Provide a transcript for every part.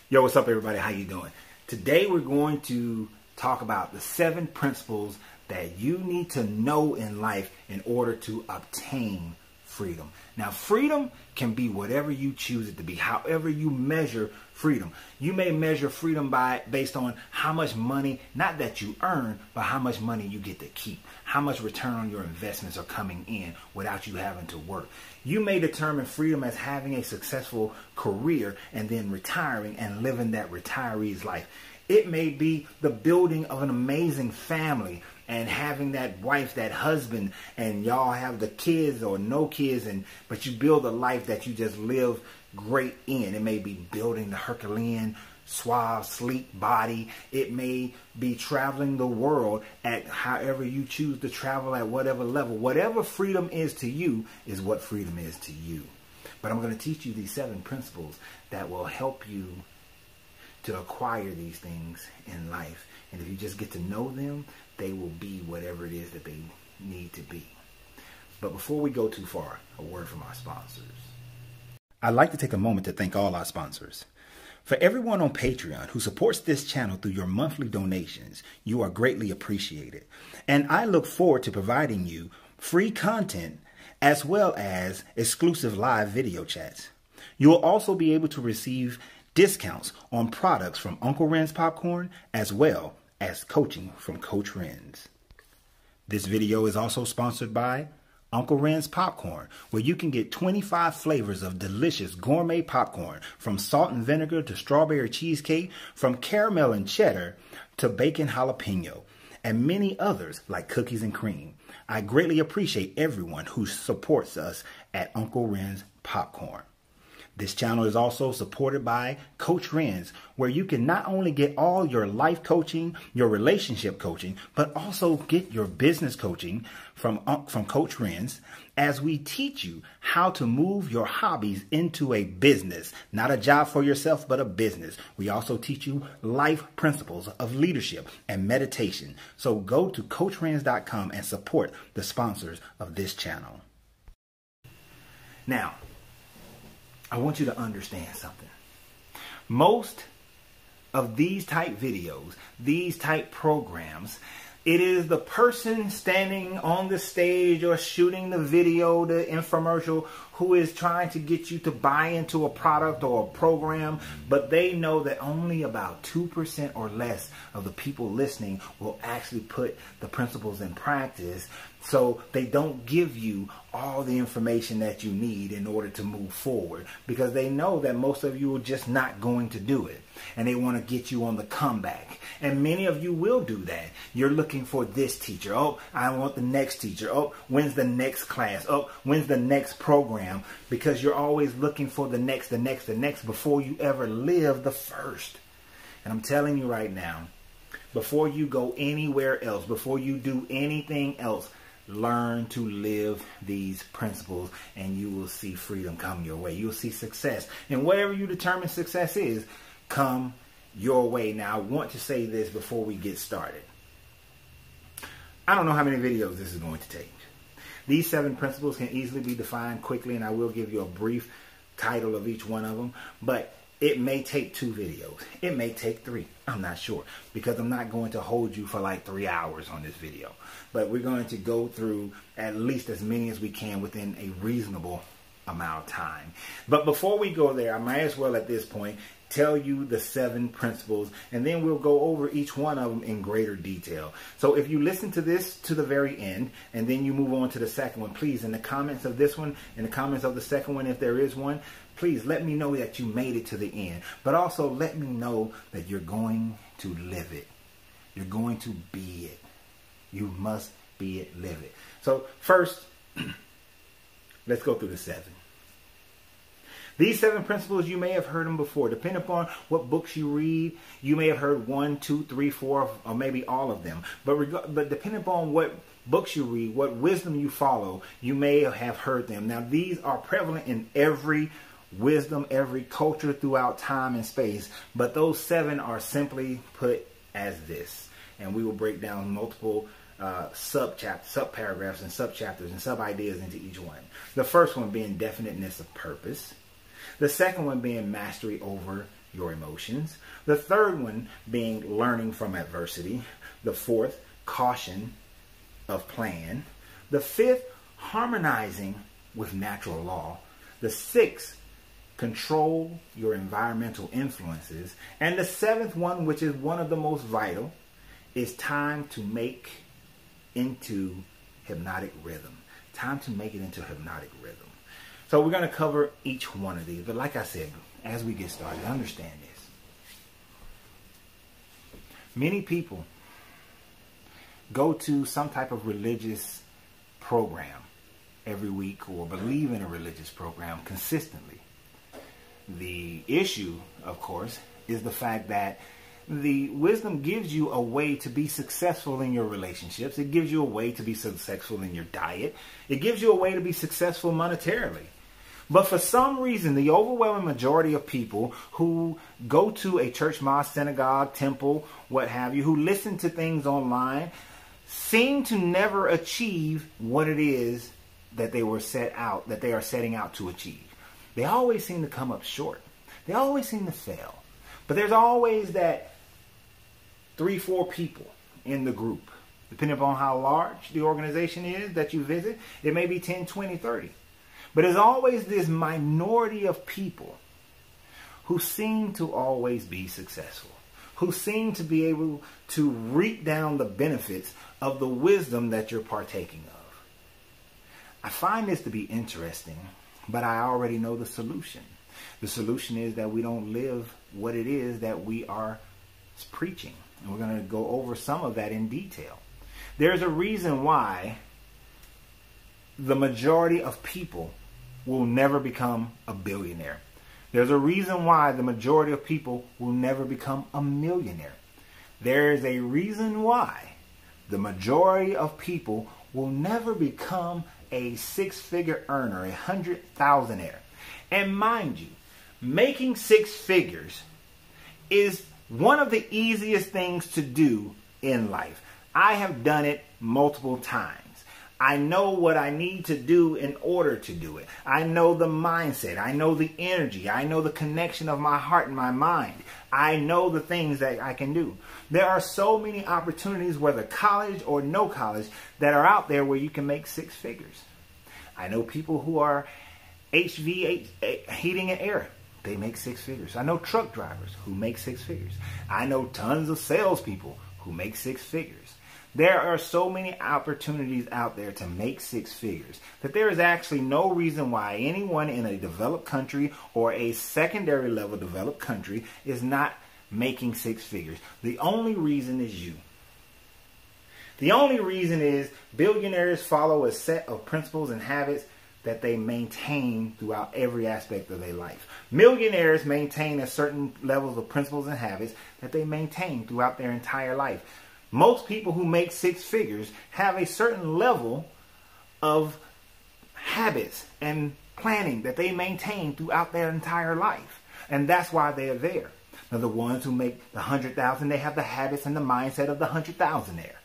Yo, what's up everybody? How you doing? Today we're going to talk about the 7 principles that you need to know in life in order to obtain freedom. Now, freedom can be whatever you choose it to be, however you measure freedom. You may measure freedom based on how much money, not that you earn, but how much money you get to keep, how much return on your investments are coming in without you having to work. You may determine freedom as having a successful career and then retiring and living that retiree's life. It may be the building of an amazing family and having that wife, that husband, and y'all have the kids or no kids, but you build a life that you just live great in. It may be building the Herculean, suave, sleek body. It may be traveling the world at however you choose to travel, at whatever level. Whatever freedom is to you is what freedom is to you. But I'm going to teach you these 7 principles that will help you to acquire these things in life. And if you just get to know them, they will be whatever it is that they need to be. But before we go too far, a word from our sponsors. I'd like to take a moment to thank all our sponsors. For everyone on Patreon who supports this channel through your monthly donations, you are greatly appreciated. And I look forward to providing you free content as well as exclusive live video chats. You will also be able to receive discounts on products from Uncle Ren's Popcorn as well as coaching from Coach Ren's. This video is also sponsored by Uncle Ren's Popcorn, where you can get 25 flavors of delicious gourmet popcorn, from salt and vinegar to strawberry cheesecake, from caramel and cheddar to bacon jalapeno, and many others like cookies and cream. I greatly appreciate everyone who supports us at Uncle Ren's Popcorn. This channel is also supported by Coach Ren's, where you can not only get all your life coaching, your relationship coaching, but also get your business coaching from Coach Ren's, as we teach you how to move your hobbies into a business, not a job for yourself, but a business. We also teach you life principles of leadership and meditation. So go to CoachRenz.com and support the sponsors of this channel. Now, I want you to understand something. Most of these type videos, these type programs, it is the person standing on the stage or shooting the video, the infomercial, who is trying to get you to buy into a product or a program, but they know that only about 2% or less of the people listening will actually put the principles in practice. So they don't give you all the information that you need in order to move forward, because they know that most of you are just not going to do it. And they want to get you on the comeback. And many of you will do that. You're looking for this teacher. Oh, I want the next teacher. Oh, when's the next class? Oh, when's the next program? Because you're always looking for the next before you ever live the first. And I'm telling you right now, before you go anywhere else, before you do anything else, learn to live these principles and you will see freedom come your way. You'll see success. And whatever you determine success is, come your way. Now, I want to say this before we get started. I don't know how many videos this is going to take. These 7 principles can easily be defined quickly, and I will give you a brief title of each one of them. But it may take 2 videos. It may take 3. I'm not sure, because I'm not going to hold you for like 3 hours on this video. But we're going to go through at least as many as we can within a reasonable amount of time. But before we go there, I might as well at this point tell you the 7 principles, and then we'll go over each one of them in greater detail. So if you listen to this to the very end, and then you move on to the second one, please, in the comments of this one, in the comments of the second one, if there is one, please let me know that you made it to the end. But also let me know that you're going to live it. You're going to be it. You must be it, live it. So first, let's go through the 7. These 7 principles, you may have heard them before. Depending upon what books you read, you may have heard 1, 2, 3, 4, or maybe all of them. But depending upon what books you read, what wisdom you follow, you may have heard them. Now, these are prevalent in every wisdom, every culture throughout time and space. But those 7 are simply put as this. And we will break down multiple sub-paragraphs and sub-chapters and sub-ideas into each one. The first one being definiteness of purpose. The second one being mastery over your emotions. The third one being learning from adversity. The fourth, caution of plan. The fifth, harmonizing with natural law. The sixth, control your environmental influences. And the seventh one, which is one of the most vital, is time to make into hypnotic rhythm. Time to make it into hypnotic rhythm. So we're going to cover each one of these. But like I said, as we get started, understand this. Many people go to some type of religious program every week or believe in a religious program consistently. The issue, of course, is the fact that the wisdom gives you a way to be successful in your relationships. It gives you a way to be successful in your diet. It gives you a way to be successful monetarily. But for some reason, the overwhelming majority of people who go to a church, mosque, synagogue, temple, what have you, who listen to things online, seem to never achieve what it is that they are setting out to achieve. They always seem to come up short. They always seem to fail. But there's always that 3-4 people in the group. Depending upon how large the organization is that you visit, it may be 10, 20, 30. But there's always this minority of people who seem to always be successful, who seem to be able to reap down the benefits of the wisdom that you're partaking of. I find this to be interesting, but I already know the solution. The solution is that we don't live what it is that we are preaching. And we're going to go over some of that in detail. There's a reason why the majority of people will never become a billionaire. There's a reason why the majority of people will never become a millionaire. There is a reason why the majority of people will never become a 6-figure earner, a 100,000-aire. And mind you, making 6 figures is one of the easiest things to do in life. I have done it multiple times. I know what I need to do in order to do it. I know the mindset. I know the energy. I know the connection of my heart and my mind. I know the things that I can do. There are so many opportunities, whether college or no college, that are out there where you can make 6 figures. I know people who are HVAC, heating and air. They make 6 figures. I know truck drivers who make 6 figures. I know tons of salespeople who make 6 figures. There are so many opportunities out there to make 6 figures that there is actually no reason why anyone in a developed country or a secondary level developed country is not making 6 figures. The only reason is you. The only reason is billionaires follow a set of principles and habits that they maintain throughout every aspect of their life. Millionaires maintain a certain levels of principles and habits that they maintain throughout their entire life. Most people who make 6 figures have a certain level of habits and planning that they maintain throughout their entire life. And that's why they are there. Now, the ones who make the 100,000, they have the habits and the mindset of the 100,000-aire.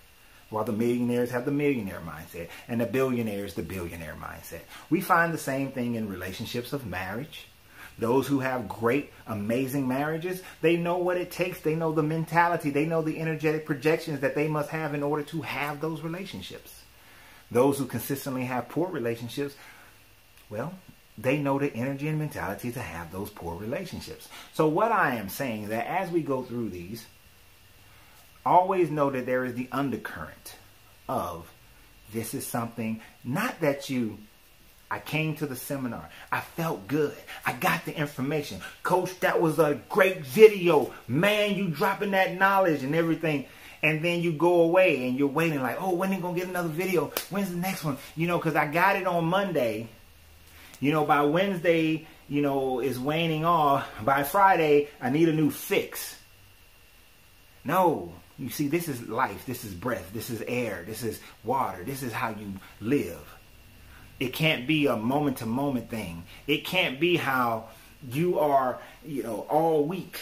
While the millionaires have the millionaire mindset and the billionaires the billionaire mindset. We find the same thing in relationships of marriage. Those who have great, amazing marriages, they know what it takes. They know the mentality. They know the energetic projections that they must have in order to have those relationships. Those who consistently have poor relationships, well, they know the energy and mentality to have those poor relationships. So what I am saying is that as we go through these, always know that there is the undercurrent of this is something, not that I came to the seminar, I felt good, I got the information. Coach, that was a great video. Man, you dropping that knowledge and everything. And then you go away and you're waiting like, oh, when are you going to get another video? When's the next one? Because I got it on Monday. By Wednesday, is waning off. By Friday, I need a new fix. No. You see, this is life. This is breath. This is air. This is water. This is how you live. It can't be a moment-to-moment thing. It can't be how you are, all week.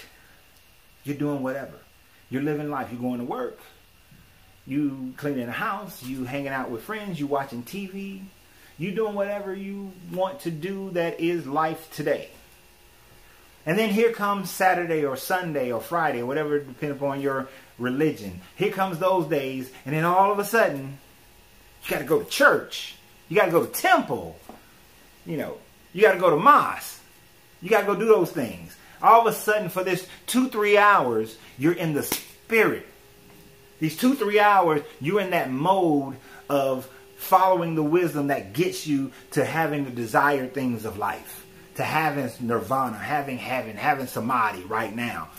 You're doing whatever. You're living life. You're going to work. You cleaning the house. You hanging out with friends. You watching TV. You doing whatever you want to do that is life today. And then here comes Saturday or Sunday or Friday, whatever, depending upon your religion. Here comes those days, and then all of a sudden, you got to go to church. You got to go to temple. You know, you got to go to mosque. You got to go do those things. All of a sudden, for this 2-3 hours, you're in the spirit. These 2-3 hours, you're in that mode of following the wisdom that gets you to having the desired things of life. To having nirvana, having heaven, having samadhi right now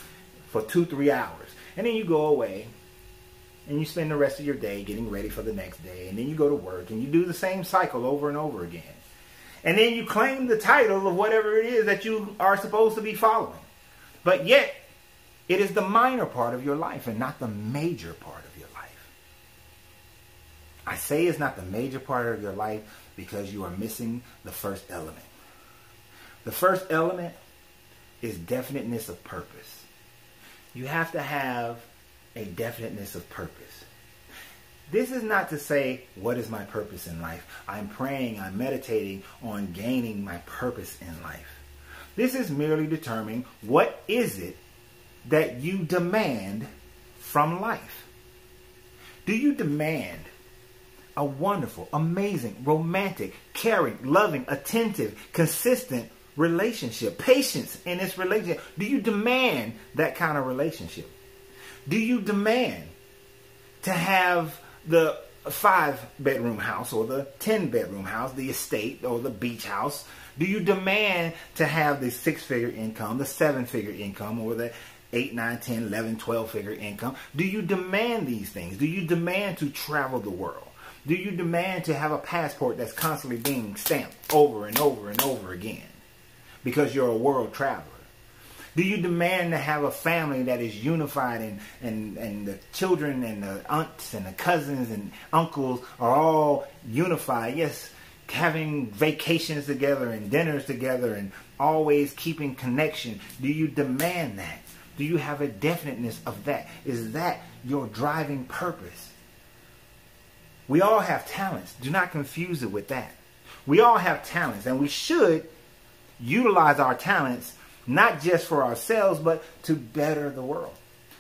for 2-3 hours. And then you go away and you spend the rest of your day getting ready for the next day. And then you go to work and you do the same cycle over and over again. And then you claim the title of whatever it is that you are supposed to be following. But yet, it is the minor part of your life and not the major part of your life. I say it's not the major part of your life because you are missing the first element. The first element is definiteness of purpose. You have to have a definiteness of purpose. This is not to say, what is my purpose in life? I'm praying, I'm meditating on gaining my purpose in life. This is merely determining what is it that you demand from life. Do you demand a wonderful, amazing, romantic, caring, loving, attentive, consistent relationship, patience in this relationship? Do you demand that kind of relationship? Do you demand to have the 5-bedroom house or the 10-bedroom house, the estate or the beach house? Do you demand to have the 6-figure income, the 7-figure income, or the 8, 9, 10, 11, 12-figure income? Do you demand these things? Do you demand to travel the world? Do you demand to have a passport that's constantly being stamped over and over and over again because you're a world traveler? Do you demand to have a family that is unified and the children and the aunts and the cousins and uncles are all unified? Yes, having vacations together and dinners together and always keeping connection. Do you demand that? Do you have a definiteness of that? Is that your driving purpose? We all have talents. Do not confuse it with that. We all have talents, and we should utilize our talents not just for ourselves, but to better the world,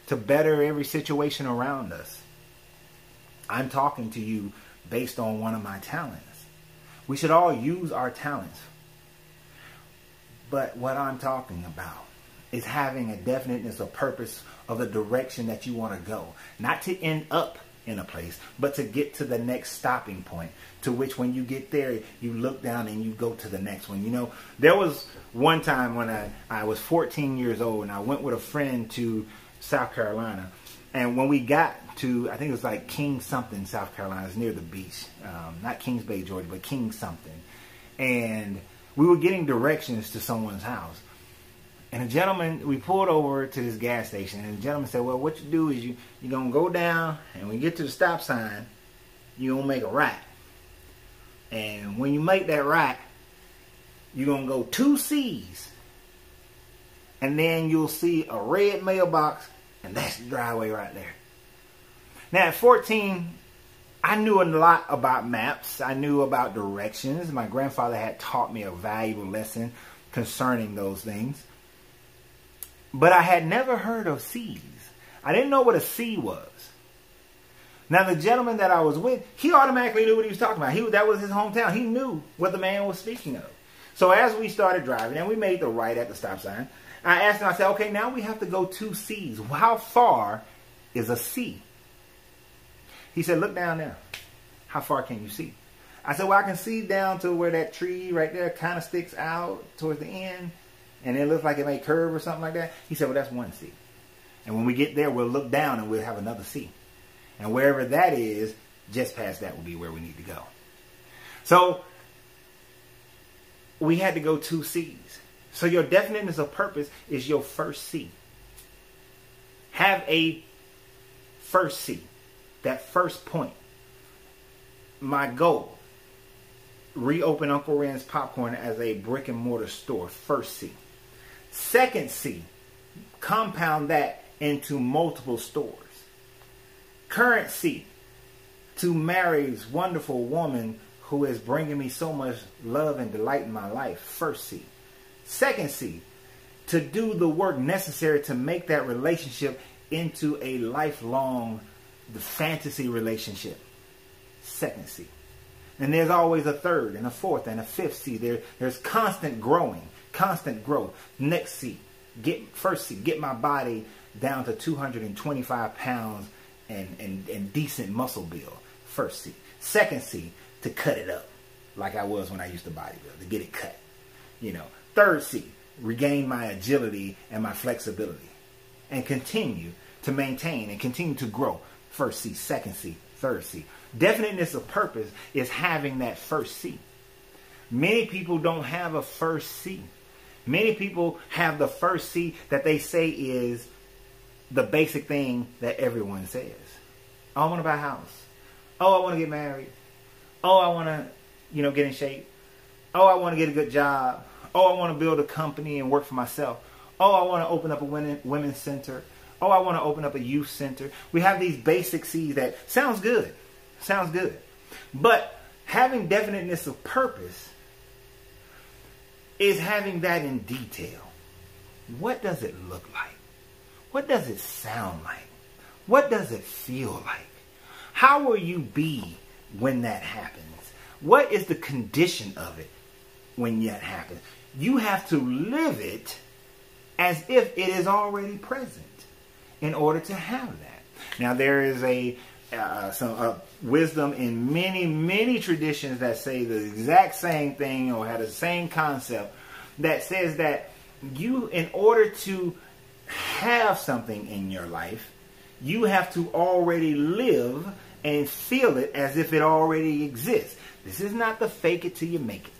to better every situation around us. I'm talking to you based on one of my talents. We should all use our talents. But what I'm talking about is having a definiteness of purpose of the direction that you want to go. Not to end up in a place, but to get to the next stopping point, to which when you get there, you look down and you go to the next one. You know, there was one time when I was 14 years old and I went with a friend to South Carolina. And when we got to, I think it was like King something, South Carolina. It's near the beach. Not Kings Bay, Georgia, but King something. And we were getting directions to someone's house. And a gentleman, we pulled over to this gas station, and the gentleman said, well, what you do is you're going to go down, and when you get to the stop sign, you're going to make a right. And when you make that right, you're going to go 2 C's. And then you'll see a red mailbox, and that's the driveway right there. Now, at 14, I knew a lot about maps. I knew about directions. My grandfather had taught me a valuable lesson concerning those things. But I had never heard of C's. I didn't know what a C was. Now, the gentleman that I was with, he automatically knew what he was talking about. That was his hometown. He knew what the man was speaking of. So as we started driving, and we made the right at the stop sign, I asked him, I said, okay, now we have to go 2 C's. How far is a C? He said, look down there. How far can you see? I said, well, I can see down to where that tree right there kind of sticks out towards the end. And it looks like it may curve or something like that. He said, well, that's 1 C. And when we get there, we'll look down and we'll have another C. And wherever that is, just past that will be where we need to go. So we had to go 2 C's. So your definiteness of purpose is your first C. Have a first C. That first point. My goal. Reopen Uncle Ren's Popcorn as a brick and mortar store. First C. Second C. Compound that into multiple stores. Current C. To marry this wonderful woman who is bringing me so much love and delight in my life. First C. Second C. to do the work necessary to make that relationship into a lifelong fantasy relationship. Second C. And there's always a third and a fourth and a fifth C. There's constant growing, constant growth. Next C. First C. Get my body down to 225 pounds and decent muscle build. First C. Second C. To cut it up like I was when I used to bodybuild, to get it cut. You know. Third C. Regain my agility and my flexibility. And continue to maintain and continue to grow. First C. Second C. Third C. Definiteness of purpose is having that first C. Many people don't have a first C. Many people have the first C that they say is the basic thing that everyone says. Oh, I want to buy a house. Oh, I want to get married. Oh, I want to, get in shape. Oh, I want to get a good job. Oh, I want to build a company and work for myself. Oh, I want to open up a women's center. Oh, I want to open up a youth center. We have these basic C's that sounds good. Sounds good. But having definiteness of purpose is having that in detail. What does it look like? What does it sound like? What does it feel like? How will you be when that happens? What is the condition of it when that happens? You have to live it as if it is already present in order to have that. Now, there is some wisdom in many traditions that say the exact same thing or have the same concept that says that you, in order to have something in your life, you have to already live and feel it as if it already exists. This is not the fake it till you make it.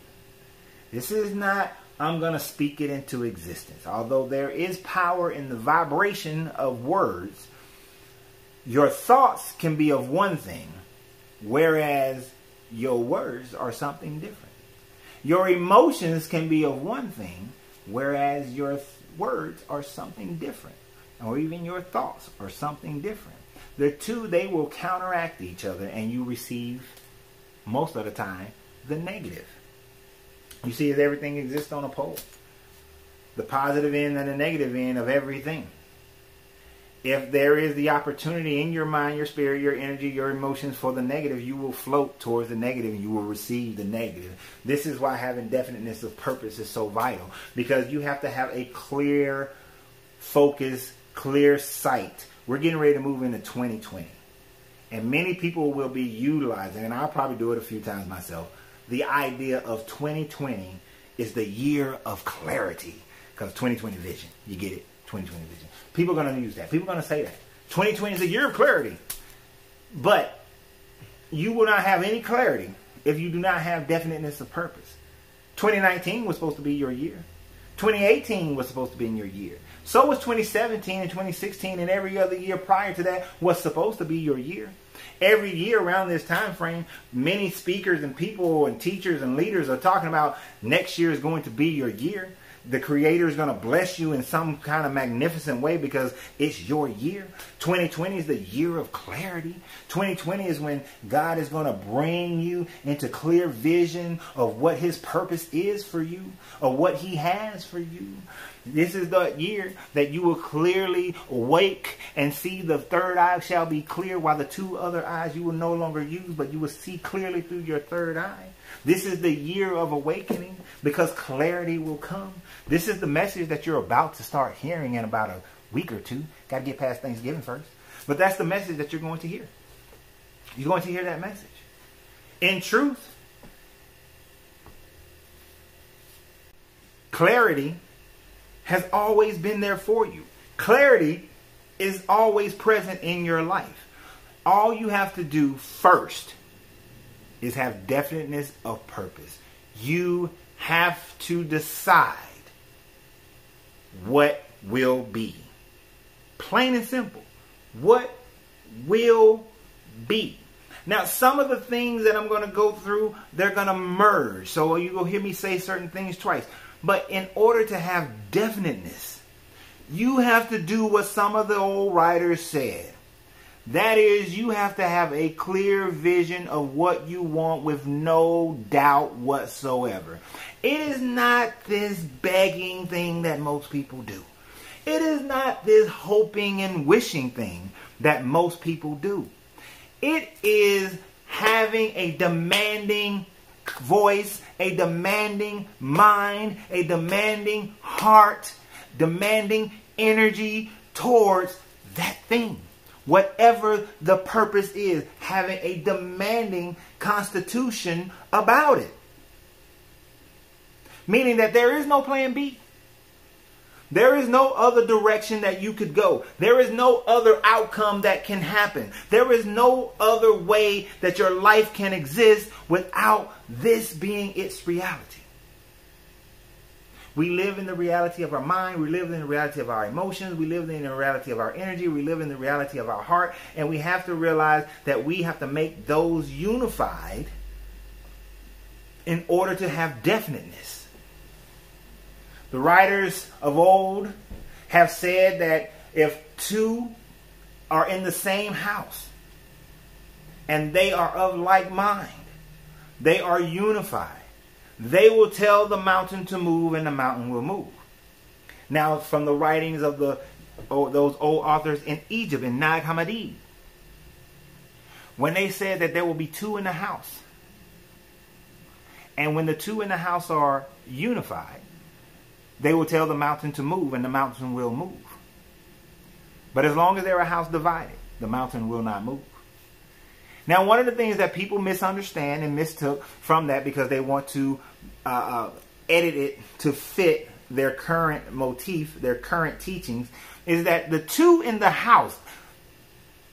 This is not, I'm going to speak it into existence. Although there is power in the vibration of words, your thoughts can be of one thing, whereas your words are something different. Your emotions can be of one thing, whereas your words are something different. Or even your thoughts are something different. The two, they will counteract each other, and you receive, most of the time, the negative. You see, as everything exists on a pole. The positive end and the negative end of everything. If there is the opportunity in your mind, your spirit, your energy, your emotions for the negative, you will float towards the negative and you will receive the negative. This is why having definiteness of purpose is so vital. Because you have to have a clear focus, clear sight. We're getting ready to move into 2020. And many people will be utilizing, and I'll probably do it a few times myself, the idea of 2020 is the year of clarity. Because 2020 vision. You get it? 2020 vision. People are going to use that. People are going to say that. 2020 is a year of clarity. But you will not have any clarity if you do not have definiteness of purpose. 2019 was supposed to be your year. 2018 was supposed to be in your year. So was 2017 and 2016 and every other year prior to that was supposed to be your year. Every year around this time frame, many speakers and people and teachers and leaders are talking about next year is going to be your year. The Creator is going to bless you in some kind of magnificent way because it's your year. 2020 is the year of clarity. 2020 is when God is going to bring you into clear vision of what His purpose is for you, of what He has for you. This is the year that you will clearly awake and see the third eye shall be clear, while the two other eyes you will no longer use, but you will see clearly through your third eye. This is the year of awakening because clarity will come. This is the message that you're about to start hearing in about a week or two. Got to get past Thanksgiving first. But that's the message that you're going to hear. You're going to hear that message. In truth, clarity has always been there for you. Clarity is always present in your life. All you have to do first is have definiteness of purpose. You have to decide what will be. Plain and simple. What will be. Now, some of the things that I'm going to go through, they're going to merge. So you will hear me say certain things twice. But in order to have definiteness, you have to do what some of the old writers said. That is, you have to have a clear vision of what you want with no doubt whatsoever. It is not this begging thing that most people do. It is not this hoping and wishing thing that most people do. It is having a demanding voice, a demanding mind, a demanding heart, demanding energy towards that thing. Whatever the purpose is, having a demanding constitution about it. Meaning that there is no plan B. There is no other direction that you could go. There is no other outcome that can happen. There is no other way that your life can exist without this being its reality. We live in the reality of our mind. We live in the reality of our emotions. We live in the reality of our energy. We live in the reality of our heart. And we have to realize that we have to make those unified in order to have definiteness. The writers of old have said that if two are in the same house and they are of like mind, they are unified. They will tell the mountain to move and the mountain will move. Now, from the writings of those old authors in Egypt, in Nag Hammadi, when they said that there will be two in the house, and when the two in the house are unified, they will tell the mountain to move and the mountain will move. But as long as they're a house divided, the mountain will not move. Now, one of the things that people misunderstand and mistook from that, because they want to edit it to fit their current motif, their current teachings, is that the two in the house,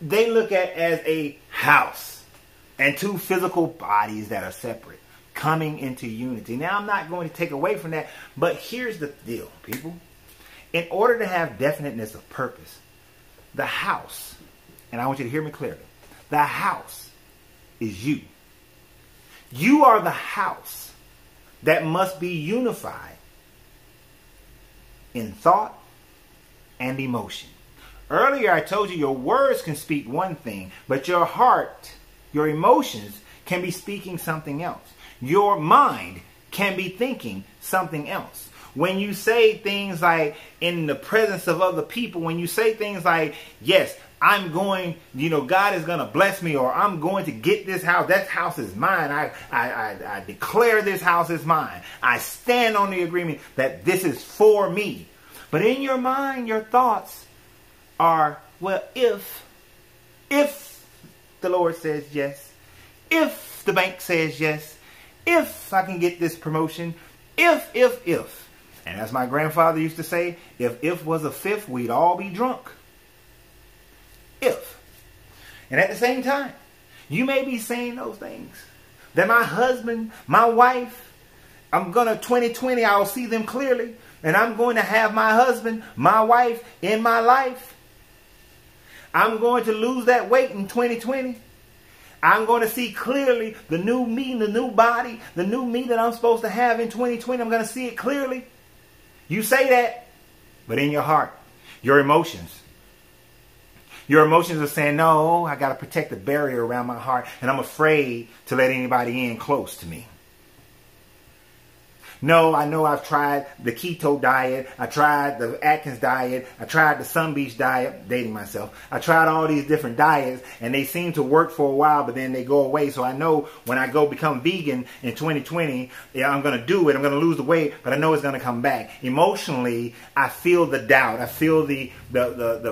they look at as a house and two physical bodies that are separate, coming into unity. Now, I'm not going to take away from that, but here's the deal, people. In order to have definiteness of purpose, the house, and I want you to hear me clearly, the house is you. You are the house that must be unified in thought and emotion. Earlier I told you your words can speak one thing, but your heart, your emotions can be speaking something else. Your mind can be thinking something else. When you say things like, in the presence of other people, when you say things like, yes, I'm going, God is going to bless me, or I'm going to get this house. That house is mine. I declare this house is mine. I stand on the agreement that this is for me. But in your mind, your thoughts are, well, if the Lord says yes, if the bank says yes, if I can get this promotion, if. And as my grandfather used to say, if was a fifth, we'd all be drunk. If. And at the same time, you may be saying those things. That my husband, my wife, I'm going to 2020, I'll see them clearly. And I'm going to have my husband, my wife in my life. I'm going to lose that weight in 2020. I'm going to see clearly the new me, the new body, the new me that I'm supposed to have in 2020. I'm going to see it clearly. You say that, but in your heart, your emotions are saying, no, I got to protect the barrier around my heart, and I'm afraid to let anybody in close to me. No, I know I've tried the keto diet. I tried the Atkins diet. I tried the Sun Beach diet, dating myself. I tried all these different diets, and they seem to work for a while, but then they go away. So I know when I go become vegan in 2020, I'm going to do it. I'm going to lose the weight, but I know it's going to come back. Emotionally, I feel the doubt. I feel the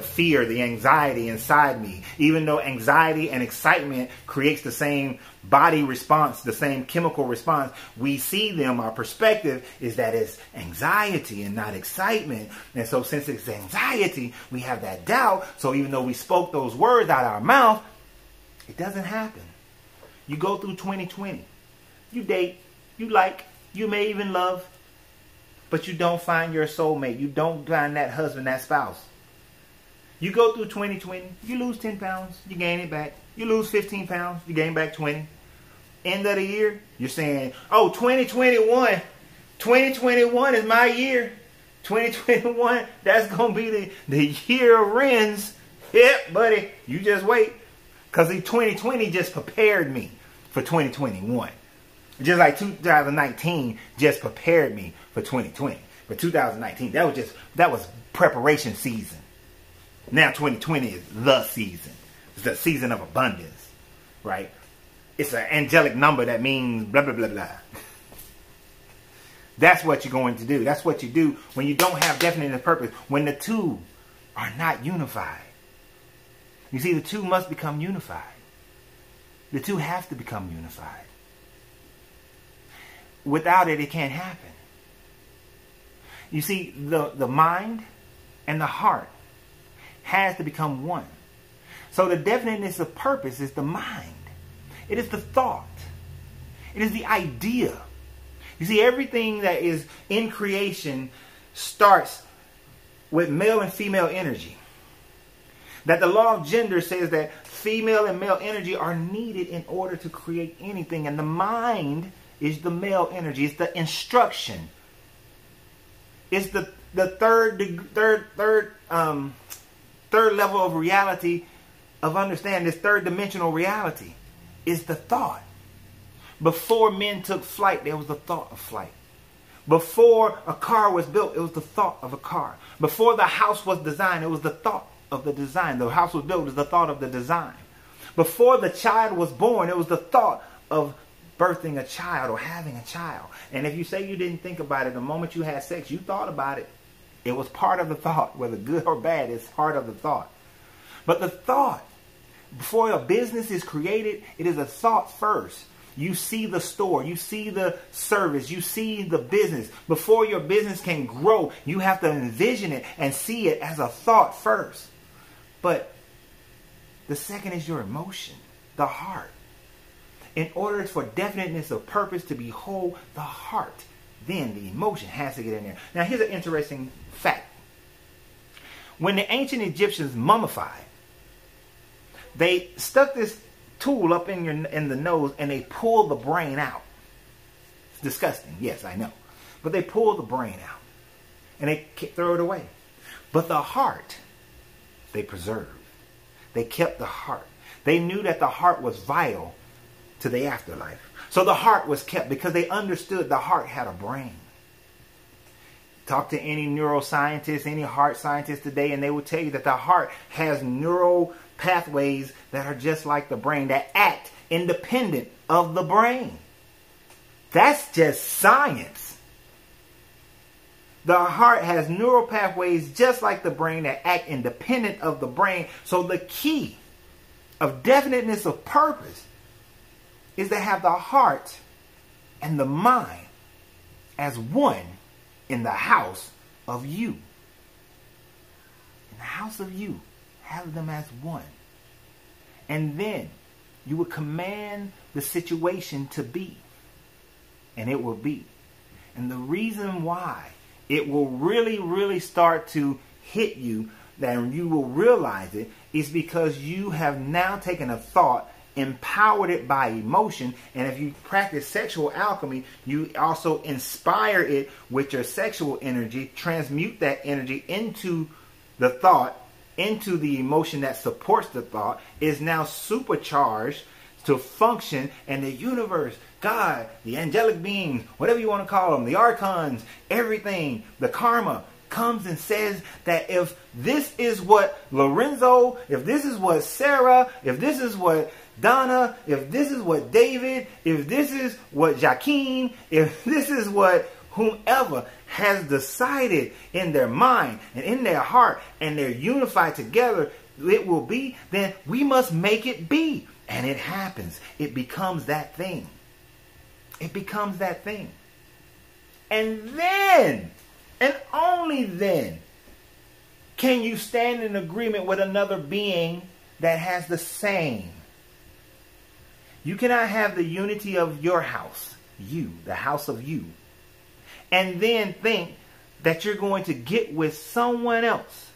fear, the anxiety inside me. Even though anxiety and excitement creates the same body response, the same chemical response, we see them, our perspective is that it's anxiety and not excitement. And so since it's anxiety, we have that doubt. So even though we spoke those words out of our mouth, it doesn't happen. You go through 2020. You date, you like, you may even love, but you don't find your soulmate. You don't find that husband, that spouse. You go through 2020, you lose 10 pounds, you gain it back. You lose 15 pounds, you gain back 20. End of the year, you're saying, oh, 2021 is my year. 2021, that's going to be the year of Wrens. Yeah, buddy, you just wait. Because 2020 just prepared me for 2021. Just like 2019 just prepared me for 2020. But 2019, that was preparation season. Now 2020 is the season. It's the season of abundance, right? It's an angelic number that means blah, blah, blah, blah. That's what you're going to do. That's what you do when you don't have definite purpose. When the two are not unified. You see, the two must become unified. The two have to become unified. Without it, it can't happen. You see, the mind and the heart has to become one. So the definiteness of purpose is the mind. It is the thought. It is the idea. You see, everything that is in creation starts with male and female energy. That the law of gender says that female and male energy are needed in order to create anything. And the mind is the male energy. It's the instruction. It's the third level of reality, of understanding. This third dimensional reality is the thought. Before men took flight, there was the thought of flight. Before a car was built, it was the thought of a car. Before the house was designed, it was the thought of the design. The house was built, it was the thought of the design. Before the child was born, it was the thought of birthing a child or having a child. And if you say you didn't think about it, the moment you had sex, you thought about it. It was part of the thought. Whether good or bad, it's part of the thought. But the thought, before a business is created, it is a thought first. You see the store, you see the service, you see the business. Before your business can grow, you have to envision it and see it as a thought first. But the second is your emotion, the heart. In order for definiteness of purpose to be whole, the heart, then the emotion has to get in there. Now here's an interesting fact. When the ancient Egyptians mummified, they stuck this tool up in the nose and they pulled the brain out. It's disgusting. Yes, I know. But they pulled the brain out and they throw it away. But the heart, they preserved. They kept the heart. They knew that the heart was vital to the afterlife. So the heart was kept because they understood the heart had a brain. Talk to any neuroscientist, any heart scientist today, and they will tell you that the heart has neural pathways that are just like the brain, that act independent of the brain. That's just science. The heart has neural pathways just like the brain that act independent of the brain. So the key of definiteness of purpose is to have the heart and the mind as one in the house of you. In the house of you. Have them as one. And then you will command the situation to be. And it will be. And the reason why it will really, really start to hit you, that you will realize it, is because you have now taken a thought, empowered it by emotion, and if you practice sexual alchemy, you also inspire it with your sexual energy, transmute that energy into the thought, into the emotion that supports the thought, is now supercharged to function, and the universe, God, the angelic beings, whatever you want to call them, the archons, everything, the karma, comes and says that if this is what Lorenzo, if this is what Sarah, if this is what Donna, if this is what David, if this is what Joaquin, if this is what whomever has decided in their mind and in their heart, and they're unified together, it will be, then we must make it be. And it happens. It becomes that thing. It becomes that thing. And then, and only then, can you stand in agreement with another being that has the same. You cannot have the unity of your house, you, the house of you, and then think that you're going to get with someone else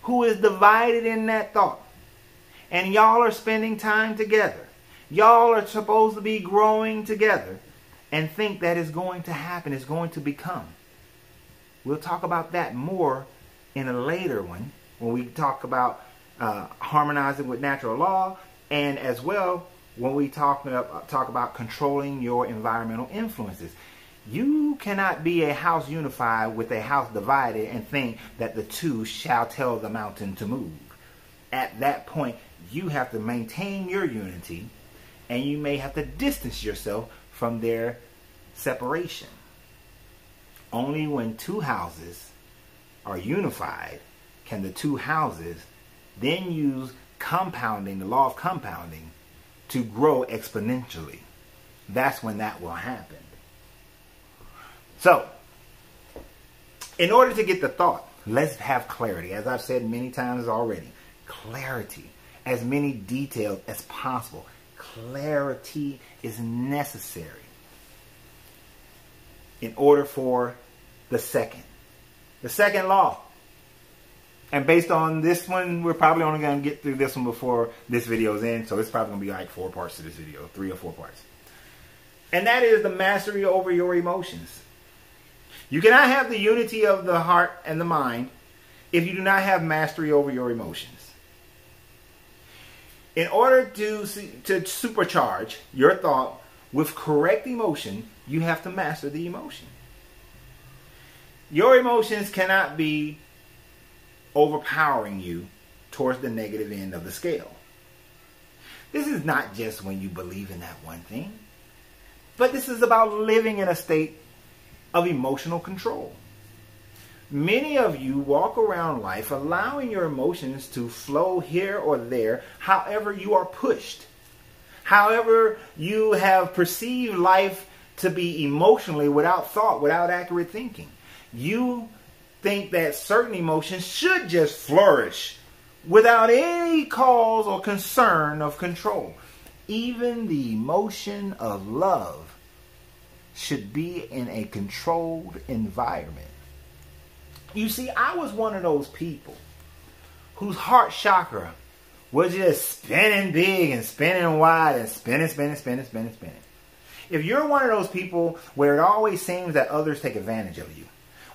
who is divided in that thought. And y'all are spending time together. Y'all are supposed to be growing together, and think that is going to happen, is going to become. We'll talk about that more in a later one when we talk about harmonizing with natural law, and as well when we talk about controlling your environmental influences. You cannot be a house unified with a house divided and think that the two shall tell the mountain to move. At that point, you have to maintain your unity, and you may have to distance yourself from their separation. Only when two houses are unified can the two houses then use compounding, the law of compounding, to grow exponentially. That's when that will happen. So, in order to get the thought, let's have clarity. As I've said many times already, clarity, as many details as possible. Clarity is necessary in order for the second law. And based on this one, we're probably only going to get through this one before this video's end. So it's probably going to be like 4 parts to this video, 3 or 4 parts. And that is the mastery over your emotions. You cannot have the unity of the heart and the mind if you do not have mastery over your emotions. In order to supercharge your thought with correct emotion, you have to master the emotion. Your emotions cannot be overpowering you towards the negative end of the scale. This is not just when you believe in that one thing, but this is about living in a state of emotional control. Many of you walk around life allowing your emotions to flow here or there, however you are pushed. However you have perceived life to be emotionally without thought, without accurate thinking. You think that certain emotions should just flourish without any cause or concern of control. Even the emotion of love should be in a controlled environment. You see, I was one of those people whose heart chakra was just spinning big and spinning wide and spinning. If you're one of those people where it always seems that others take advantage of you,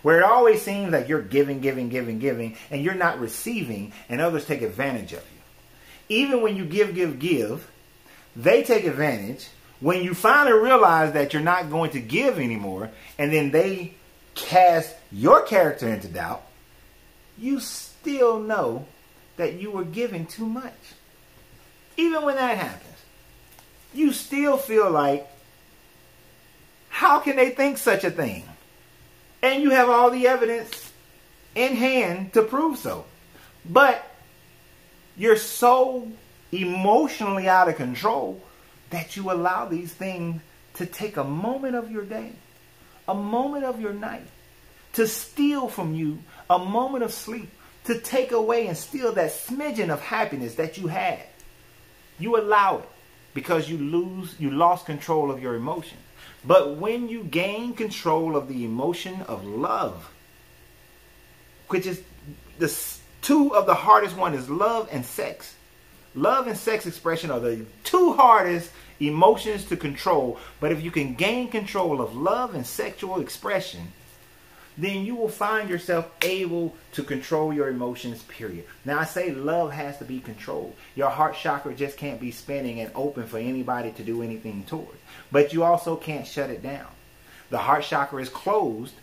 where it always seems like you're giving, and you're not receiving, and others take advantage of you. Even when you give, they take advantage. When you finally realize that you're not going to give anymore, and then they cast your character into doubt, you still know that you were giving too much. Even when that happens, you still feel like, how can they think such a thing? And you have all the evidence in hand to prove so. But you're so emotionally out of control that you allow these things to take a moment of your day, a moment of your night, to steal from you a moment of sleep, to take away and steal that smidgen of happiness that you had. You allow it because you lost control of your emotion. But when you gain control of the emotion of love, which is the two of the hardest one is love and sex. Love and sex expression are the two hardest emotions to control. But if you can gain control of love and sexual expression, then you will find yourself able to control your emotions, period. Now, I say love has to be controlled. Your heart chakra just can't be spinning and open for anybody to do anything toward. But you also can't shut it down. The heart chakra is closed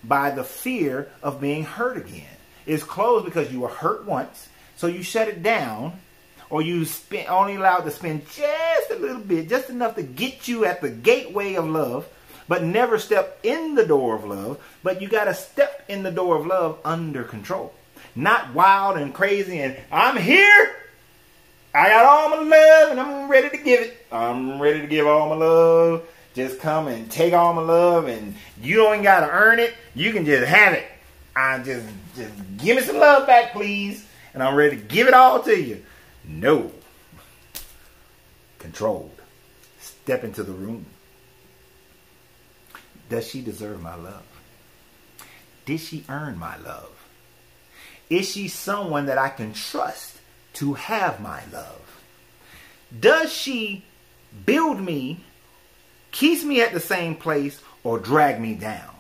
by the fear of being hurt again. It's closed because you were hurt once, so you shut it down, or you only allowed to spin just a little bit, just enough to get you at the gateway of love, but never step in the door of love. But you got to step in the door of love under control. Not wild and crazy and I'm here. I got all my love and I'm ready to give it. I'm ready to give all my love. Just come and take all my love and you don't got to earn it. You can just have it. Just give me some love back, please. And I'm ready to give it all to you. No. Controlled. Step into the room. Does she deserve my love? Did she earn my love? Is she someone that I can trust to have my love? Does she build me, keeps me at the same place, or drag me down?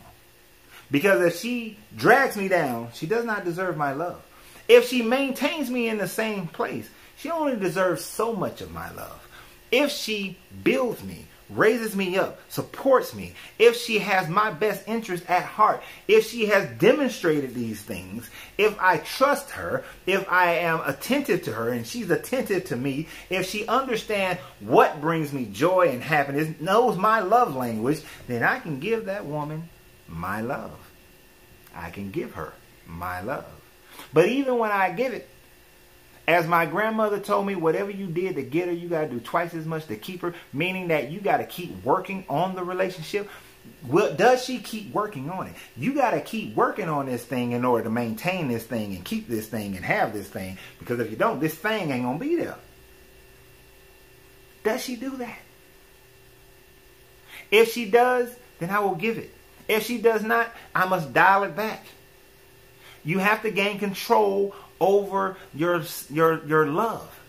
Because if she drags me down, she does not deserve my love. If she maintains me in the same place, she only deserves so much of my love. If she builds me, raises me up, supports me, if she has my best interest at heart, if she has demonstrated these things, if I trust her, if I am attentive to her and she's attentive to me, if she understands what brings me joy and happiness, knows my love language, then I can give that woman my love. I can give her my love. But even when I give it, as my grandmother told me, whatever you did to get her, you got to do twice as much to keep her, meaning that you got to keep working on the relationship. Well, does she keep working on it? You got to keep working on this thing in order to maintain this thing and keep this thing and have this thing. Because if you don't, this thing ain't going to be there. Does she do that? If she does, then I will give it. If she does not, I must dial it back. You have to gain control over your love.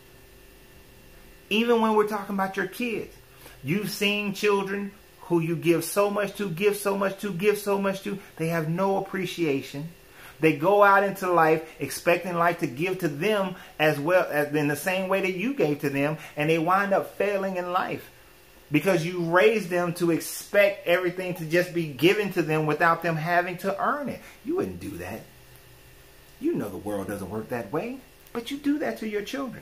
Even when we're talking about your kids, you've seen children who you give so much to, give so much to, give so much to, they have no appreciation. They go out into life expecting life to give to them as well as in the same way that you gave to them, and they wind up failing in life because you raised them to expect everything to just be given to them without them having to earn it. You wouldn't do that. You know the world doesn't work that way, but you do that to your children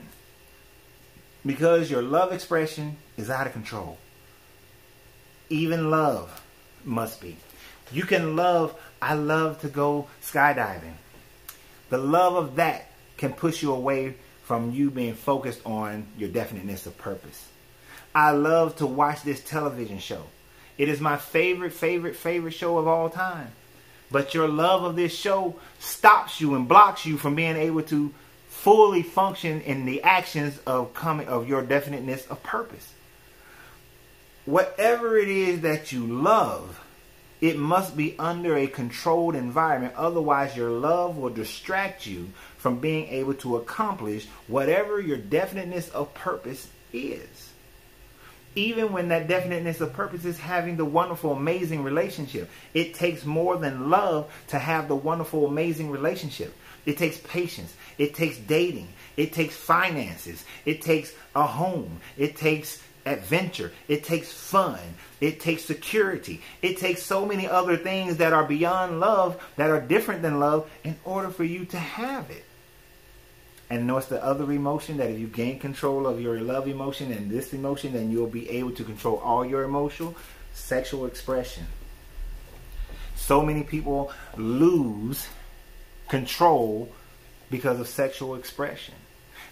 because your love expression is out of control. Even love must be. You can love, I love to go skydiving. The love of that can push you away from you being focused on your definiteness of purpose. I love to watch this television show. It is my favorite show of all time. But your love of this show stops you and blocks you from being able to fully function in the actions of your definiteness of purpose. Whatever it is that you love, it must be under a controlled environment. Otherwise, your love will distract you from being able to accomplish whatever your definiteness of purpose is. Even when that definiteness of purpose is having the wonderful, amazing relationship. It takes more than love to have the wonderful, amazing relationship. It takes patience. It takes dating. It takes finances. It takes a home. It takes adventure. It takes fun. It takes security. It takes so many other things that are beyond love, that are different than love, in order for you to have it. And notice the other emotion, that if you gain control of your love emotion and this emotion, then you'll be able to control all your emotional, sexual expression. So many people lose control because of sexual expression.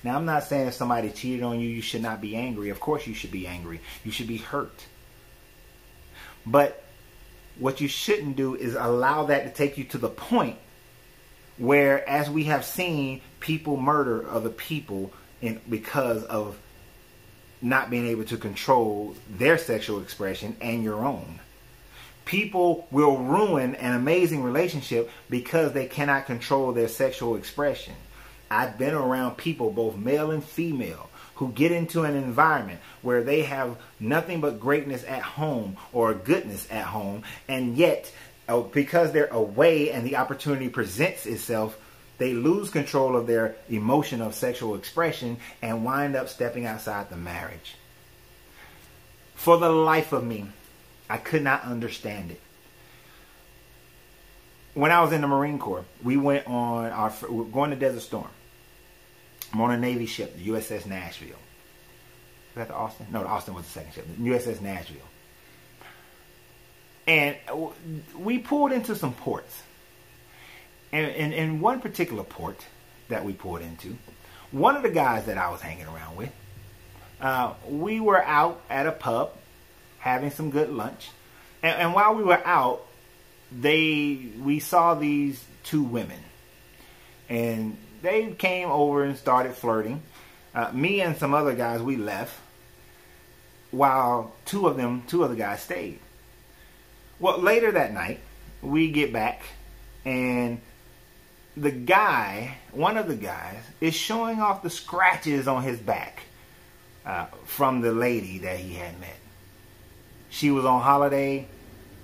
Now, I'm not saying if somebody cheated on you, you should not be angry. Of course you should be angry. You should be hurt. But what you shouldn't do is allow that to take you to the point where, as we have seen, people murder other people because of not being able to control their sexual expression and your own. People will ruin an amazing relationship because they cannot control their sexual expression. I've been around people, both male and female, who get into an environment where they have nothing but greatness at home or goodness at home, and yet because they're away and the opportunity presents itself, they lose control of their emotion of sexual expression and wind up stepping outside the marriage. For the life of me, I could not understand it. When I was in the Marine Corps, we went on we were going to Desert Storm. I'm on a Navy ship, the USS Nashville. Was that the Austin? No, the Austin was the second ship. The USS Nashville. And we pulled into some ports. And in one particular port that we pulled into, one of the guys that I was hanging around with, we were out at a pub having some good lunch. And while we were out, we saw these two women. And they came over and started flirting. Me and some other guys, we left, while two of the guys stayed. Well, later that night, we get back, and one of the guys, is showing off the scratches on his back from the lady that he had met. She was on holiday.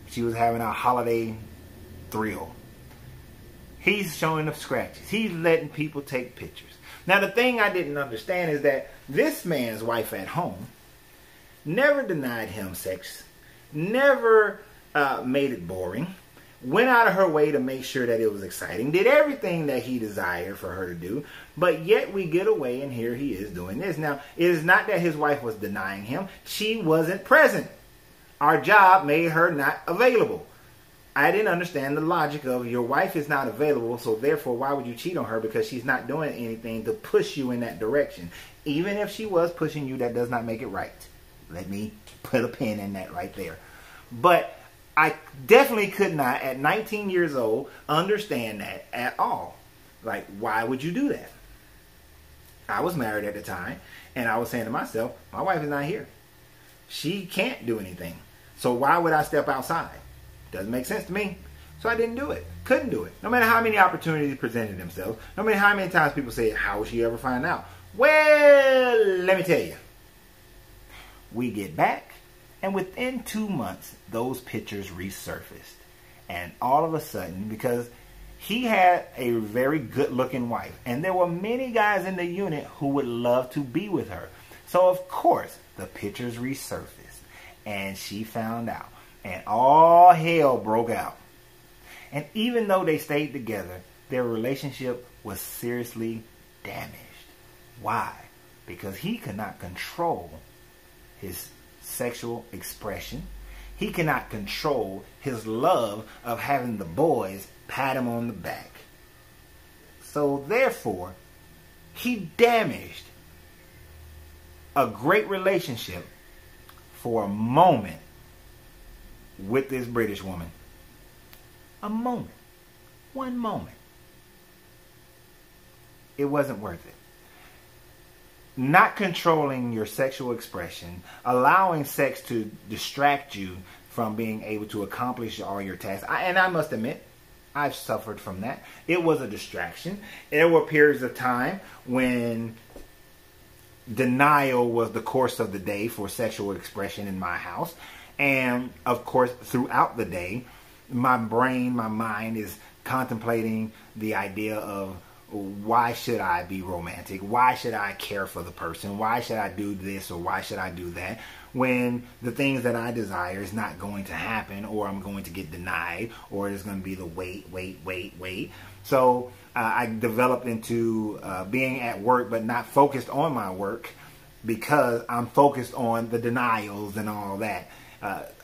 She was having a holiday thrill. He's showing the scratches. He's letting people take pictures. Now, the thing I didn't understand is that this man's wife at home never denied him sex, never made it boring, went out of her way to make sure that it was exciting, did everything that he desired for her to do, but yet we get away and here he is doing this. Now, it is not that his wife was denying him. She wasn't present. Our job made her not available. I didn't understand the logic of your wife is not available, so therefore why would you cheat on her because she's not doing anything to push you in that direction. Even if she was pushing you, that does not make it right. Let me put a pin in that right there. But I definitely could not, at 19 years old, understand that at all. Like, why would you do that? I was married at the time, and I was saying to myself, my wife is not here. She can't do anything. So why would I step outside? Doesn't make sense to me. So I didn't do it. Couldn't do it. No matter how many opportunities presented themselves. No matter how many times people say, how will she ever find out? Well, let me tell you. We get back, and within 2 months, those pictures resurfaced. And all of a sudden, because he had a very good-looking wife, and there were many guys in the unit who would love to be with her. So, of course, the pictures resurfaced, and she found out. And all hell broke out. And even though they stayed together, their relationship was seriously damaged. Why? Because he could not control his sexual expression. He cannot control his love of having the boys pat him on the back. So therefore, he damaged a great relationship for a moment with this British woman. A moment. One moment. It wasn't worth it. Not controlling your sexual expression, allowing sex to distract you from being able to accomplish all your tasks. And I must admit, I've suffered from that. It was a distraction. There were periods of time when denial was the course of the day for sexual expression in my house. And, of course, throughout the day, my brain, my mind is contemplating the idea of why should I be romantic? Why should I care for the person? Why should I do this or why should I do that? When the things that I desire is not going to happen, or I'm going to get denied, or it's going to be the wait. So I developed into being at work but not focused on my work because I'm focused on the denials and all that.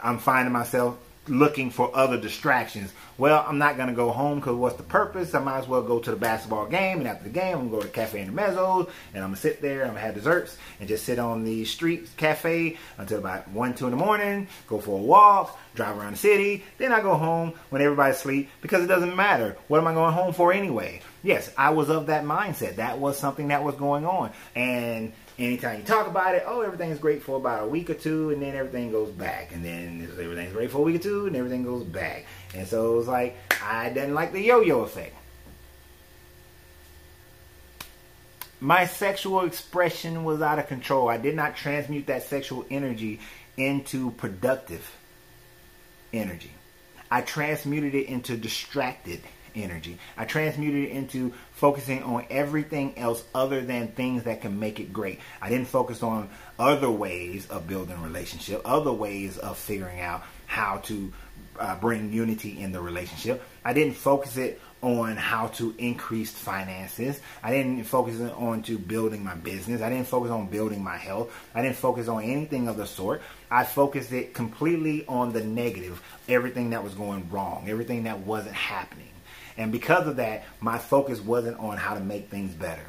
I'm finding myself looking for other distractions. Well, I'm not going to go home because what's the purpose? I might as well go to the basketball game, and after the game, I'm going to go to the Cafe in the Mezzos, and I'm going to sit there, I'm going to have desserts, and just sit on the street cafe until about 1, 2 in the morning, go for a walk, drive around the city, then I go home when everybody's asleep because it doesn't matter. What am I going home for anyway? Yes, I was of that mindset. That was something that was going on. And anytime you talk about it, oh, everything's great for about a week or two, and then everything goes back. And then everything's great for a week or two, and everything goes back. And so it was like, I didn't like the yo-yo effect. My sexual expression was out of control. I did not transmute that sexual energy into productive energy. I transmuted it into distracted energy. I transmuted it into focusing on everything else other than things that can make it great. I didn't focus on other ways of building a relationship, other ways of figuring out how to bring unity in the relationship. I didn't focus it on how to increase finances. I didn't focus on to building my business. I didn't focus on building my health. I didn't focus on anything of the sort. I focused it completely on the negative, everything that was going wrong, everything that wasn't happening. And because of that, my focus wasn't on how to make things better.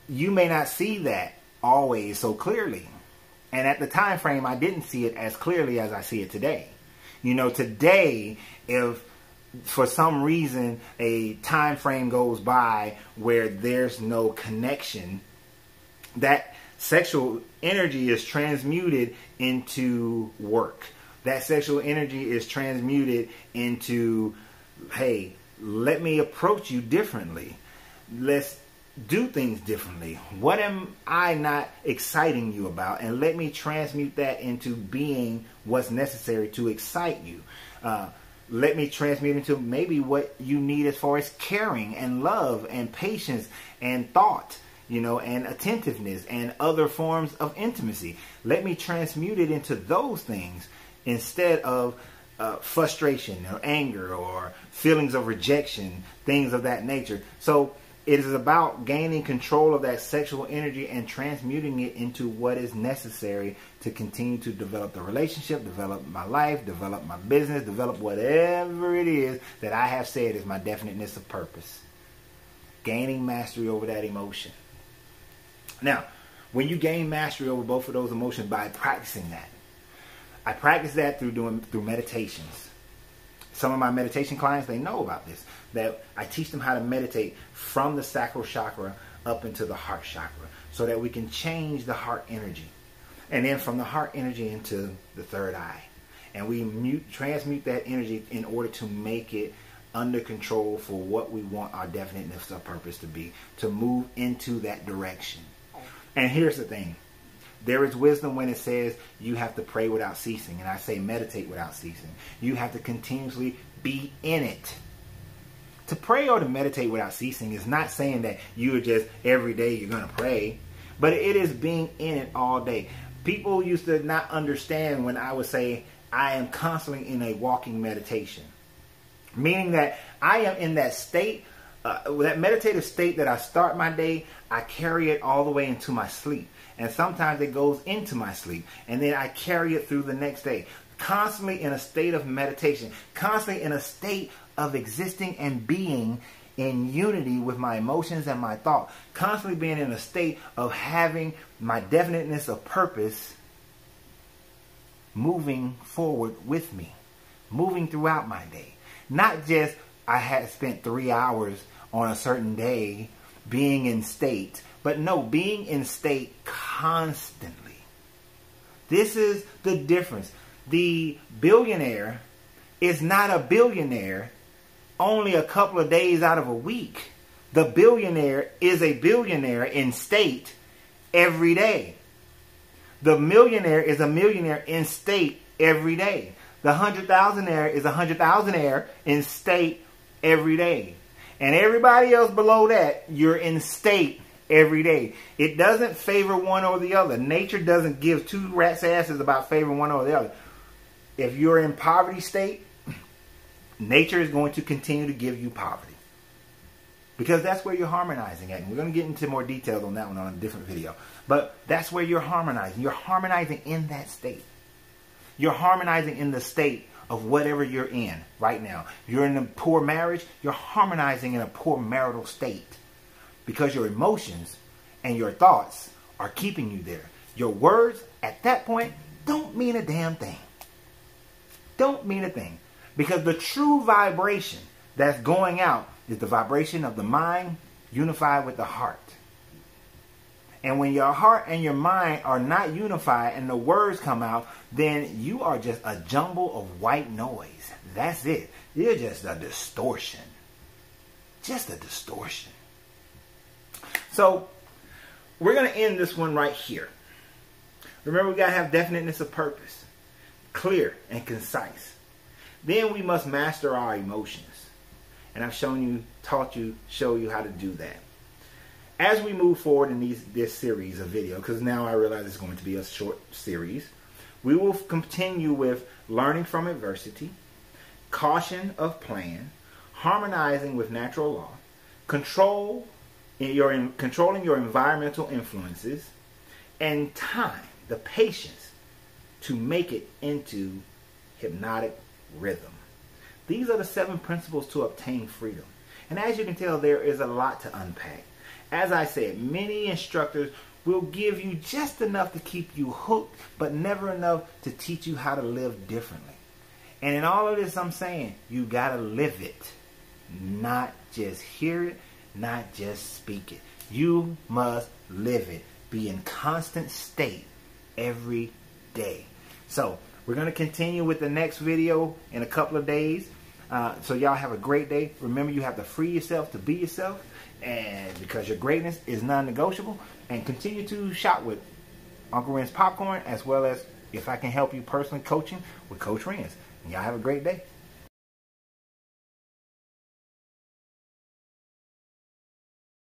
You may not see that always so clearly. And at the time frame, I didn't see it as clearly as I see it today. You know, today, if for some reason a time frame goes by where there's no connection, that sexual energy is transmuted into work. That sexual energy is transmuted into, hey, let me approach you differently. Let's do things differently. What am I not exciting you about? And let me transmute that into being what's necessary to excite you. let me transmute into maybe what you need as far as caring and love and patience and thought, you know, and attentiveness and other forms of intimacy. Let me transmute it into those things instead of frustration or anger or feelings of rejection, things of that nature. So it is about gaining control of that sexual energy and transmuting it into what is necessary to continue to develop the relationship, develop my life, develop my business, develop whatever it is that I have said is my definiteness of purpose. Gaining mastery over that emotion. Now, when you gain mastery over both of those emotions by practicing that, I practice that through meditations. Some of my meditation clients, they know about this, that I teach them how to meditate from the sacral chakra up into the heart chakra so that we can change the heart energy. And then from the heart energy into the third eye. And we transmute that energy in order to make it under control for what we want our definiteness of purpose to be, to move into that direction. And here's the thing. There is wisdom when it says you have to pray without ceasing. And I say meditate without ceasing. You have to continuously be in it. To pray or to meditate without ceasing is not saying that you're just every day you're going to pray. But it is being in it all day. People used to not understand when I would say I am constantly in a walking meditation. Meaning that I am in that state, that meditative state that I start my day, I carry it all the way into my sleep. And sometimes it goes into my sleep. And then I carry it through the next day. Constantly in a state of meditation. Constantly in a state of existing and being in unity with my emotions and my thought. Constantly being in a state of having my definiteness of purpose moving forward with me. Moving throughout my day. Not just I had spent 3 hours on a certain day being in state. But no, being in state constantly. This is the difference. The billionaire is not a billionaire only a couple of days out of a week. The billionaire is a billionaire in state every day. The millionaire is a millionaire in state every day. The 100,000aire is a 100,000aire in state every day. And everybody else below that, you're in state every day. It doesn't favor one or the other. Nature doesn't give two rats' asses about favoring one or the other. If you're in poverty state, nature is going to continue to give you poverty. Because that's where you're harmonizing at. And we're going to get into more details on that one on a different video. But that's where you're harmonizing. You're harmonizing in that state. You're harmonizing in the state of whatever you're in right now. You're in a poor marriage, you're harmonizing in a poor marital state. Because your emotions and your thoughts are keeping you there. Your words at that point don't mean a damn thing. Don't mean a thing. Because the true vibration that's going out is the vibration of the mind unified with the heart. And when your heart and your mind are not unified and the words come out, then you are just a jumble of white noise. That's it. You're just a distortion. Just a distortion. So, we're going to end this one right here. Remember, we got to have definiteness of purpose. Clear and concise. Then we must master our emotions. And I've shown you, taught you, show you how to do that. As we move forward in this series of video, because now I realize it's going to be a short series, we will continue with learning from adversity, caution of plan, harmonizing with natural law, controlling your environmental influences, and time, the patience to make it into hypnotic rhythm. These are the 7 principles to obtain freedom. And as you can tell, there is a lot to unpack. As I said, many instructors will give you just enough to keep you hooked, but never enough to teach you how to live differently. And in all of this, I'm saying, you got to live it. Not just hear it, not just speak it. You must live it. Be in constant state every day. So, we're going to continue with the next video in a couple of days. So y'all have a great day. Remember, you have to free yourself to be yourself. And because your greatness is non-negotiable. And continue to shop with Uncle Ren's Popcorn. As well as, if I can help you personally, coaching with Coach Ren's. Y'all have a great day.